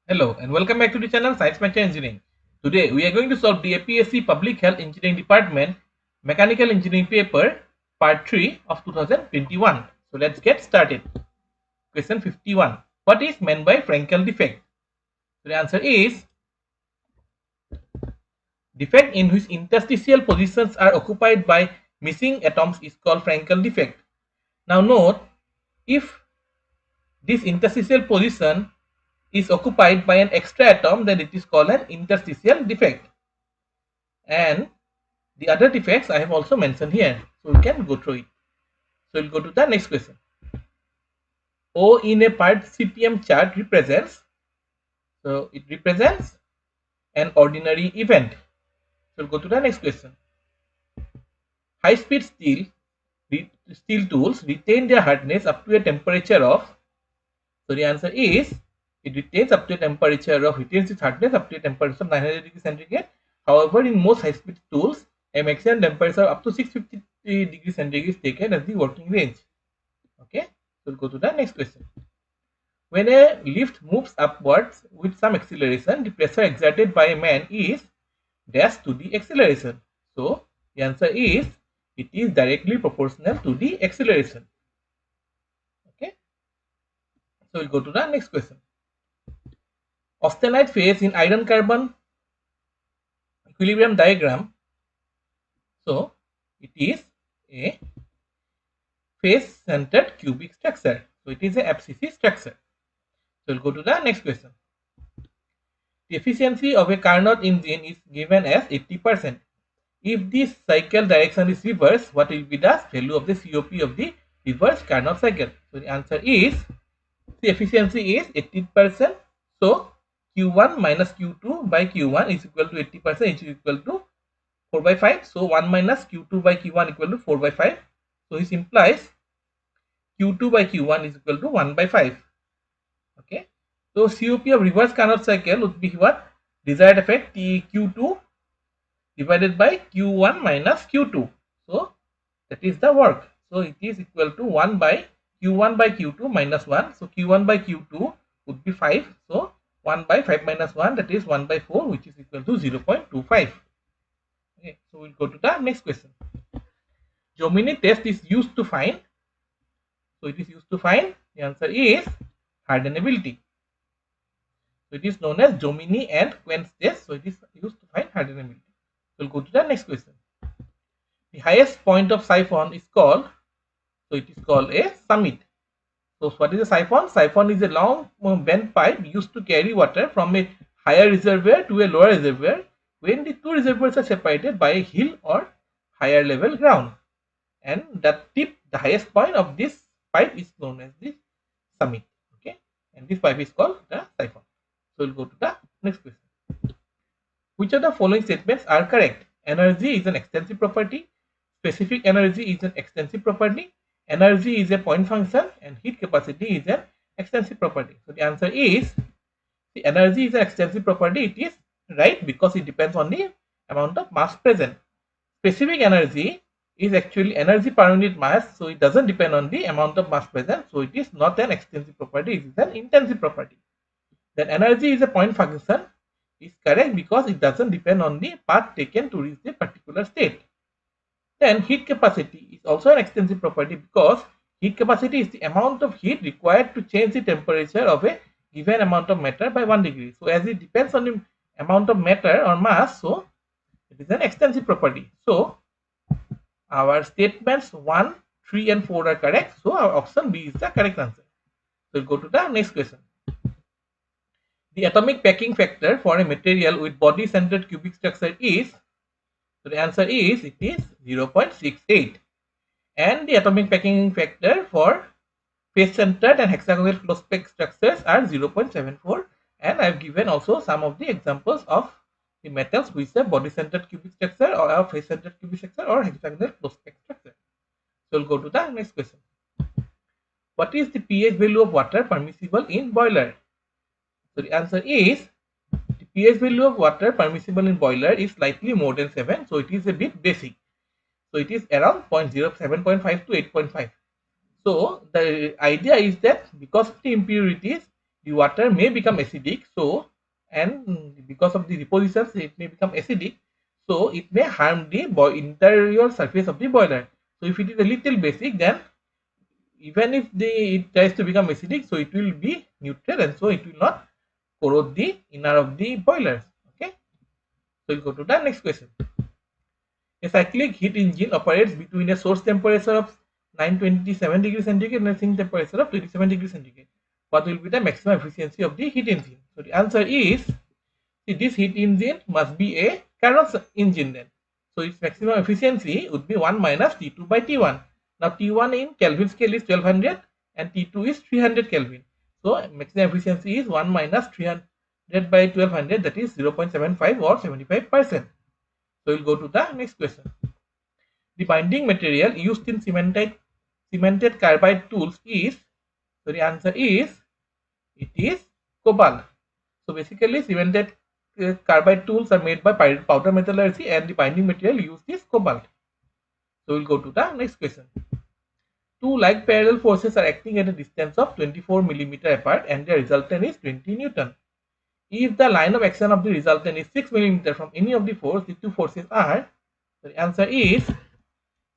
Hello and welcome back to the channel Science Math Engineering. Today we are going to solve the APSc Public Health Engineering Department Mechanical Engineering paper part 3 of 2021. So let's get started. Question 51. What is meant by Frenkel defect? So the answer is defect in which interstitial positions are occupied by missing atoms is called Frenkel defect. Now note, if this interstitial position is occupied by an extra atom, then it is called an interstitial defect. And the other defects I have also mentioned here, so we can go through it. So we'll go to the next question. O in a PERT CPM chart represents, so it represents an ordinary event. So we'll go to the next question. High speed steel tools retain their hardness up to a temperature of, so the answer is it retains up to a temperature of, retains its hardness up to a temperature of 900 degrees centigrade. However, in most high speed tools, a maximum temperature up to 650 degrees centigrade is taken as the working range. Okay, so we'll go to the next question. When a lift moves upwards with some acceleration, the pressure exerted by a man is dash to the acceleration. So the answer is it is directly proportional to the acceleration. Okay, so we'll go to the next question. Austenite phase in iron carbon equilibrium diagram. So it is a phase centered cubic structure. So it is a Apsc structure. So we'll go to the next question. The efficiency of a Carnot engine is given as 80%. If this cycle direction is reversed, what will be the value of the COP of the reverse Carnot cycle? So the answer is the efficiency is 80%. So Q1 minus Q2 by Q1 is equal to 80%, which is equal to 4 by 5. So 1 minus Q2 by Q1 equal to 4 by 5. So this implies Q2 by Q1 is equal to 1 by 5. Okay. So COP of reverse Carnot cycle would be what? Desired effect Q2 divided by Q1 minus Q2. So that is the work. So it is equal to 1 by Q1 by Q2 minus 1. So Q1 by Q2 would be 5. So 1 by 5 minus 1, that is 1 by 4, which is equal to 0.25. Okay, so we'll go to the next question. Jomini test is used to find. So it is used to find. The answer is hardenability. So it is known as Jomini and Quench test. So it is used to find hardenability. We'll go to the next question. The highest point of siphon is called, so it is called a summit. So what is a siphon? Siphon is a long bent pipe used to carry water from a higher reservoir to a lower reservoir when the two reservoirs are separated by a hill or higher level ground. And the tip, the highest point of this pipe is known as the summit. Okay, and this pipe is called the siphon. So we'll go to the next question. Which of the following statements are correct? Energy is an extensive property. Specific energy is an extensive property. Energy is a point function, and heat capacity is an extensive property. So the answer is the energy is an extensive property. It is right because it depends on the amount of mass present. Specific energy is actually energy per unit mass, so it doesn't depend on the amount of mass present. So it is not an extensive property, it is an intensive property. Then energy is a point function is correct because it doesn't depend on the path taken to reach the particular state. Then heat capacity is also an extensive property because heat capacity is the amount of heat required to change the temperature of a given amount of matter by 1 degree. So as it depends on the amount of matter or mass, so it is an extensive property. So our statements 1, 3 and 4 are correct. So our option B is the correct answer. So we'll go to the next question. The atomic packing factor for a material with body-centered cubic structure is, so the answer is it is 0.68. And the atomic packing factor for face-centered and hexagonal close-packed structures are 0.74. And I have given also some of the examples of the metals which are body-centered cubic structure or a face-centered cubic structure or hexagonal close-packed structure. So we'll go to the next question. What is the pH value of water permissible in boiler? So the answer is the pH value of water permissible in boiler is slightly more than 7. So it is a bit basic. So it is around 7.5 to 8.5. So the idea is that because of the impurities, the water may become acidic. So, and because of the depositions, it may become acidic. So, it may harm the interior surface of the boiler. So, if it is a little basic, then even if it tries to become acidic, so it will be neutral, and so it will not corrode the inner of the boilers. Okay. So, we'll go to the next question. A cyclic heat engine operates between a source temperature of 927 degrees centigrade and a sink temperature of 27 degrees centigrade. What will be the maximum efficiency of the heat engine? So the answer is, see, this heat engine must be a Carnot engine then. So its maximum efficiency would be 1 minus T2 by T1. Now T1 in Kelvin scale is 1200 and T2 is 300 Kelvin. So maximum efficiency is 1 minus 300 by 1200, that is 0.75 or 75%. So we'll go to the next question. The binding material used in cemented carbide tools is, so the answer is, it is cobalt. So basically cemented carbide tools are made by powder metallurgy and the binding material used is cobalt. So we'll go to the next question. Two like parallel forces are acting at a distance of 24 millimeter apart and the resultant is 20 Newton. If the line of action of the resultant is 6 millimeter from any of the force, the two forces are, so the answer is,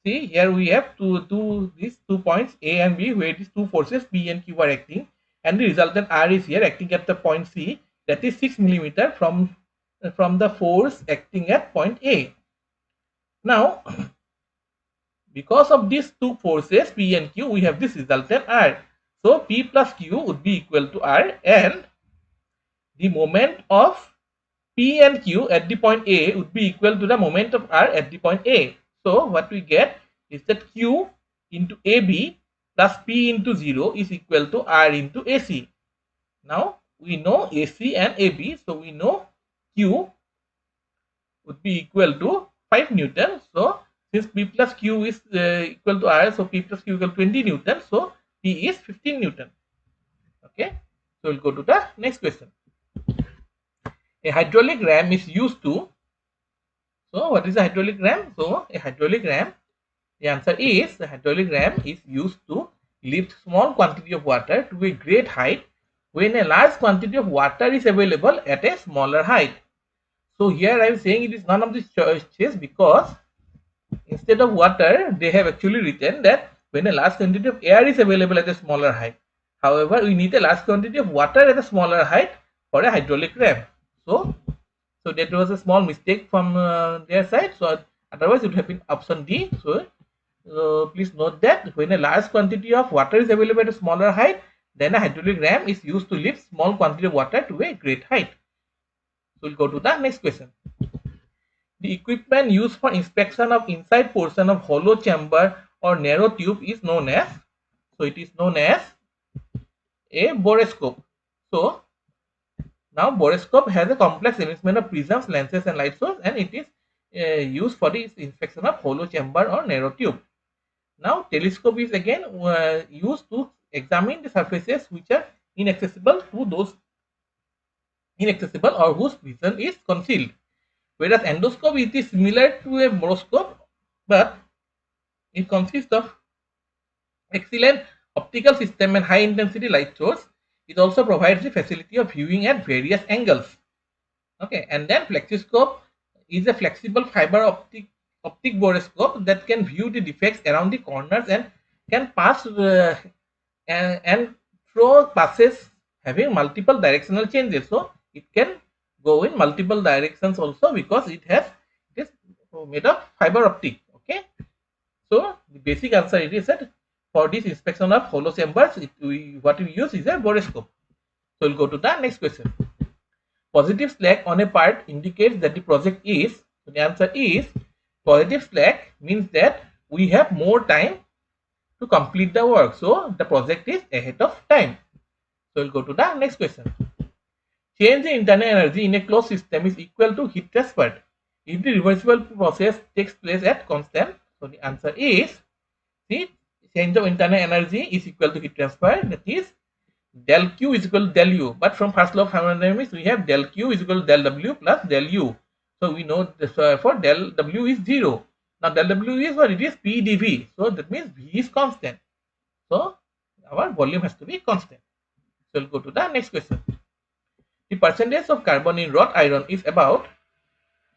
see, here we have these 2 points A and B where these two forces P and Q are acting, and the resultant R is here acting at the point C, that is 6 millimeter from the force acting at point A. Now, because of these two forces P and Q, we have this resultant R. So P plus Q would be equal to R, and the moment of P and Q at the point A would be equal to the moment of R at the point A. So what we get is that Q into AB plus P into 0 is equal to R into AC. Now we know AC and AB, so we know Q would be equal to 5 Newton. So since P plus Q is equal to R, so P plus Q equal to 20 Newton, so P is 15 Newton. Okay, so we'll go to the next question. A hydraulic ram is used to, so what is a hydraulic ram? So a hydraulic ram, the answer is, the hydraulic ram is used to lift small quantity of water to a great height when a large quantity of water is available at a smaller height. So here I am saying it is none of these choices, because instead of water they have actually written that when a large quantity of air is available at a smaller height. However, we need a large quantity of water at a smaller height for a hydraulic ram. So that was a small mistake from their side. So otherwise it would have been option D. So please note that when a large quantity of water is available at a smaller height, then a hydraulic ram is used to lift small quantity of water to a great height. So we'll go to the next question. The equipment used for inspection of inside portion of hollow chamber or narrow tube is known as, so it is known as a borescope. So now borescope has a complex arrangement of prisms, lenses and light source, and it is used for the inspection of hollow chamber or narrow tube. Now telescope is again used to examine the surfaces which are inaccessible to those inaccessible or whose vision is concealed. Whereas endoscope is similar to a borescope, but it consists of excellent optical system and high intensity light source. It also provides the facility of viewing at various angles. Okay, and then flexiscope is a flexible fiber optic borescope that can view the defects around the corners and can pass and throw passes having multiple directional changes. So it can go in multiple directions also, because it is made of fiber optic. Okay, so the basic answer it is that for this inspection of hollow chambers, what we use is a borescope. So we'll go to the next question. Positive slack on a part indicates that the project is, so the answer is, positive slack means that we have more time to complete the work, so the project is ahead of time. So we'll go to the next question. Change in internal energy in a closed system is equal to heat transfer if the reversible process takes place at constant. So the answer is, see, change of internal energy is equal to heat transfer, that is del Q is equal to del U. But from first law of thermodynamics, we have del Q is equal to del W plus del U. So we know this, for del W is 0. Now del W is what? It is P dV. So that means V is constant. So our volume has to be constant. So we'll go to the next question. The percentage of carbon in wrought iron is about,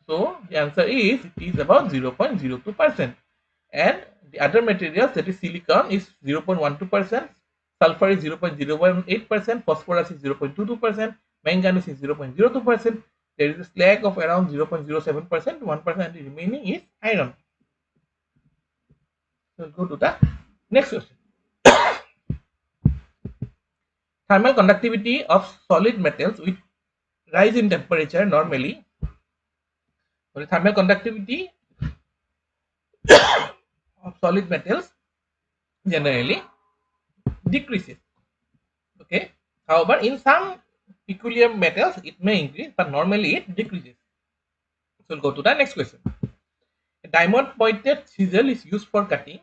so the answer is it is about 0.02%. And the other materials, that is silicon, is 0.12%, sulfur is 0.018%, phosphorus is 0.22%, manganese is 0.02%. There is a slag of around 0.07%, 1%, the remaining is iron. So we'll go to the next question. Thermal conductivity of solid metals with rise in temperature normally, so the thermal conductivity of solid metals generally decreases. Okay. However, in some peculiar metals it may increase, but normally it decreases. So we'll go to the next question. A diamond pointed chisel is used for cutting.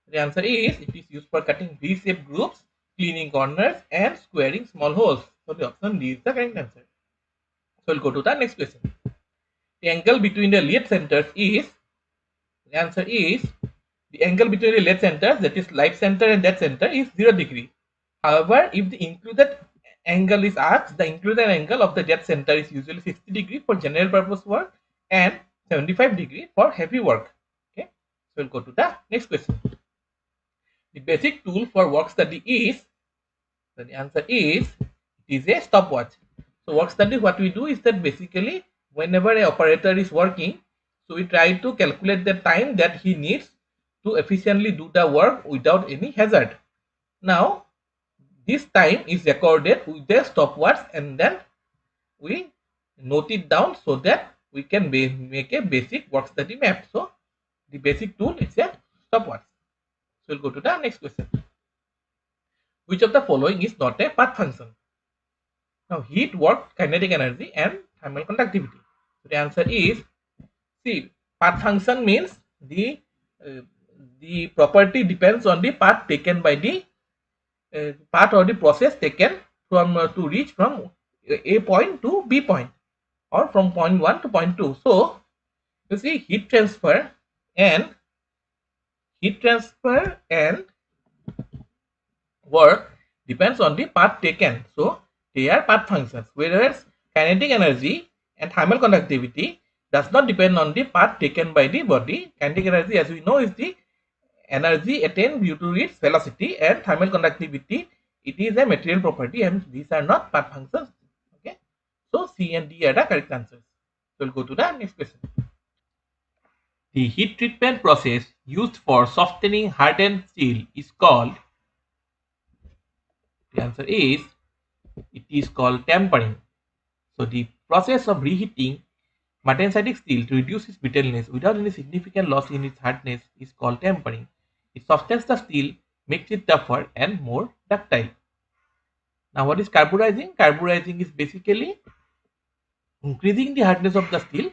The answer is it is used for cutting V-shaped groups, cleaning corners, and squaring small holes. So the option D is the correct answer. So we'll go to the next question. The angle between the lead centers is, the answer is the angle between the lead centers, that is life center and dead center, is 0 degree. However, if the included angle is asked, the included angle of the dead center is usually 60 degree for general purpose work and 75 degree for heavy work. Okay, so we'll go to the next question. The basic tool for work study is, so the answer is it is a stopwatch. So work study, what we do is that basically whenever an operator is working, so we try to calculate the time that he needs to efficiently do the work without any hazard. Now this time is recorded with the stopwatch, and then we note it down so that we can make a basic work study map. So the basic tool is a stopwatch. So we'll go to the next question. Which of the following is not a path function? Now heat, work, kinetic energy, and thermal conductivity. So the answer is, see, path function means the property depends on the path taken by the path or the process taken from to reach from A point to B point, or from point 1 to point 2. So you see, heat transfer and work depends on the path taken, so they are path functions, whereas kinetic energy and thermal conductivity does not depend on the path taken by the body. Kinetic energy, as we know, is the energy attained due to its velocity, and thermal conductivity, it is a material property, and these are not path functions. Okay, so C and D are the correct answers. So we'll go to the next question. The heat treatment process used for softening hardened steel is called, the answer is it is called tempering. So the process of reheating martensitic steel to reduce its brittleness without any significant loss in its hardness is called tempering. It softens the steel, makes it tougher and more ductile. Now what is carburizing? Carburizing is basically increasing the hardness of the steel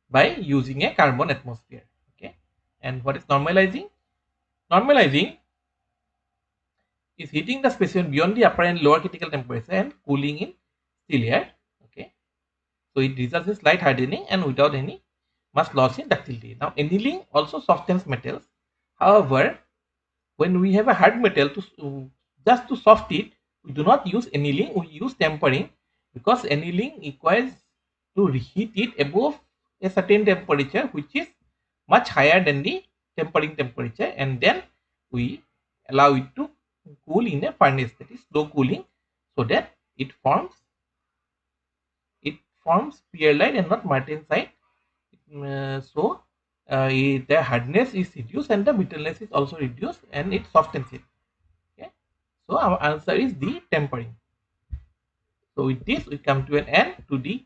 by using a carbon atmosphere. Okay. And what is normalizing? Normalizing is heating the specimen beyond the upper and lower critical temperature and cooling in steel air. Okay. So it results in slight hardening and without any much loss in ductility. Now annealing also softens metals. However, when we have a hard metal, to just to soft it, we do not use annealing, we use tempering, because annealing requires to reheat it above a certain temperature which is much higher than the tempering temperature, and then we allow it to cool in a furnace, that is slow cooling, so that it forms pearlite and not martensite. The hardness is reduced and the brittleness is also reduced, and it softens it. Okay, so our answer is the tempering. So with this we come to an end to the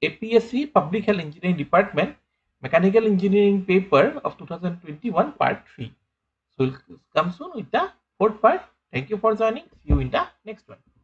APSC Public Health Engineering Department Mechanical Engineering paper of 2021 part 3. So we'll come soon with the fourth part. Thank you for joining. See you in the next one.